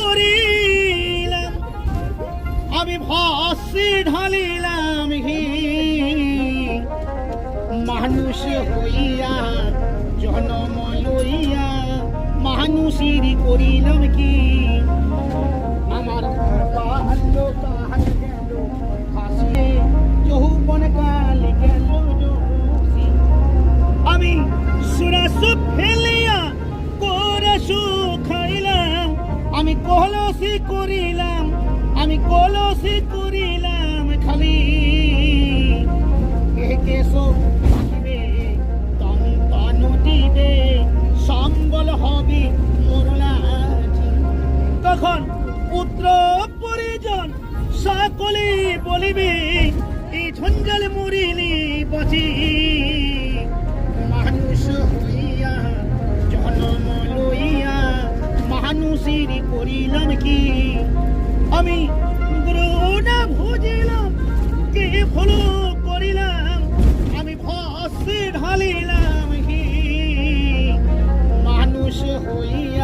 করিলাম, আমি ভস্মে ঢালিলাম ঘি। মানুষ হইয়া জনম লইয়া মানুষের করিলাম কি? আমার বাল্যকাল গেল হাসিয়ে, যৌবন কাল গেল রসি। আমি সুরাস ফেলিয়া কোরাসু খাইলাম, আমি কলসি করিলাম, আমি কলসি করিলাম খালি। কেশ থাকিবে তন দিবে, সম্বল হবে মোরলাঠি। তখন পুত্র পরিজন সকলে বলিবে, এই ঝঞ্ঝাল মরিলি বাঁচি। মানুষ হইয়া জনম লইয়া মানুষের করিলাম কি? আমি গ্রহণা ভুজিলাম, কে ভুল করিলাম, আমি ভস্মে ঢালিলাম ঘি। মানুষ হইয়া